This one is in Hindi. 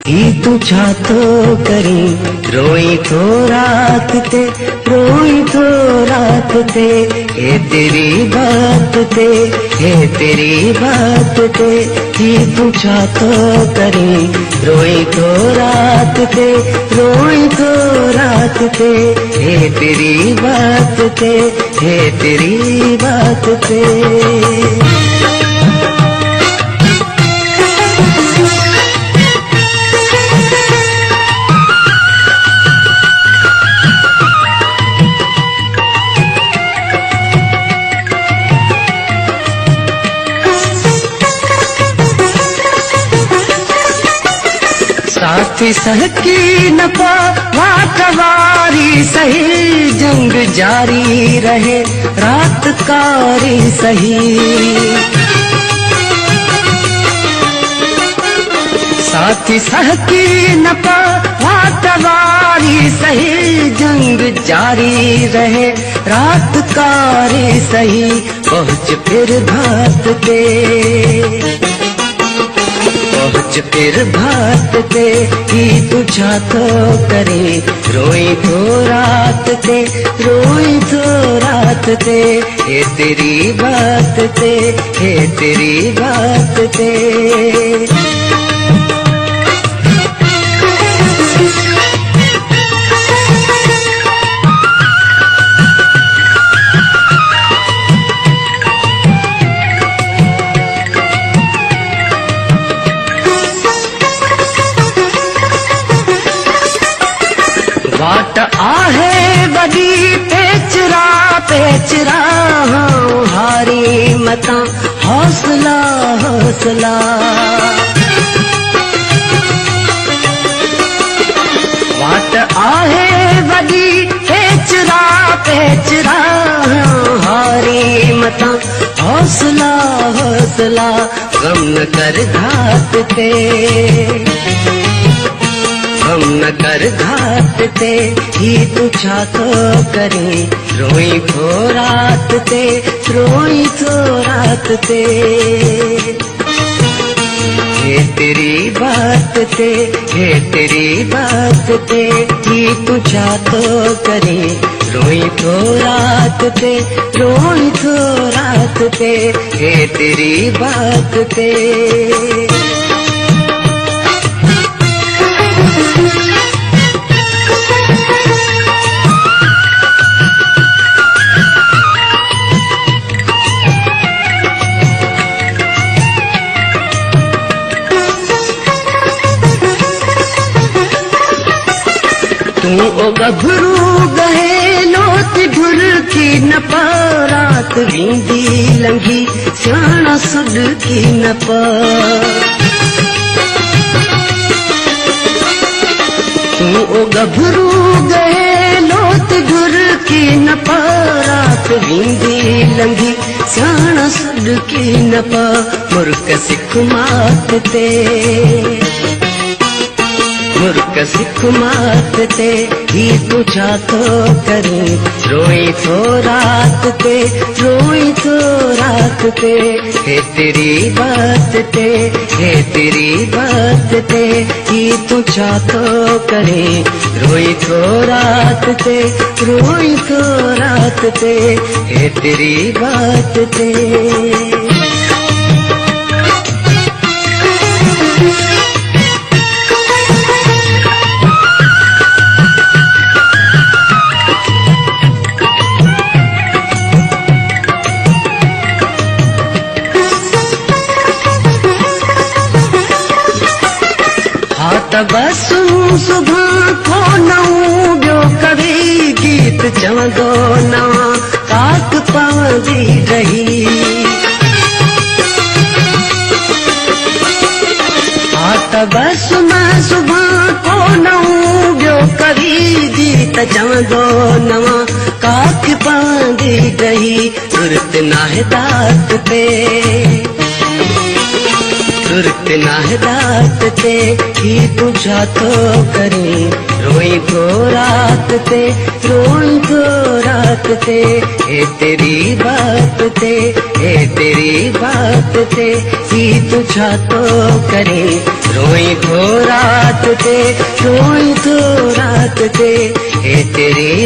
ही तू छातो करी रोई तो रात ते, रोई तो रात ते, हे तेरी बात ते, हे तेरी बात ते। ही तू छातो करी रोई तो रात ते, रोई तो रात ते, हे तेरी बात ते, हे तेरी बात ते। साथी सहकी न पा वाटवारी सही, जंग जारी रहे रात कारी सही। साथी सहकी न पा वाटवारी सही, जंग जारी रहे रात कारी सही। पहुँच फिर भात पे, पहुँच फिर भात पे, ही तू छातो करे रोई तो रात ते, रोई तो रात ते, हे तेरी बात ते, हे तेरी बात ते। वाट आहे बड़ी पेचरा पेचरा, हारी मता हौसला हौसला। वाट आहे बड़ी पेचरा पेचरा, हारी मता हौसला हौसला। गम न कर घात पे, हम न कर घाट ते, ही तू छातो करे रोई तो रात ते, रोई तो रात ते। हे तेरी बात ते, हे तेरी बात ते, ही तू छातो करे रोई तो रात ते, रोई तो रात ते, हे तेरी बात ते। तू ओ गभरू गहे लोत भुर की न पा, रात वींदी लंघी सियाणा सुड की न पा। तू ओ गभरू गहे लोत भुर की न पा, रात वींदी लंघी सियाणा सुड की न पा। मुर्क सिख मात ते, मुर्क सिख मात ते, ही तू छातो करे रोई तो रात ते, रोई तो रात ते, हे तेरी बात ते, हे तेरी बात ते। ही तू छातो करे रोई तो रात ते, रोई तो रात ते, हे तेरी बात ते। बसू सुबह को नऊ जो कभी गीत चवंदो नवा काक पवंदी रही। बस मां सुबह को नऊ जो कभी गीत चवंदो नवा काक पवंदी रही। तुरत नाहे दात पे, सुरत नाहदात ते ही तुझा तो करी रोई तो रात ते रोई तो रात ते ए तेरी बात ते ए तेरी बात ते ही तुझा तो करी रोई तो रात ते रोई तो रात ते ए तेरी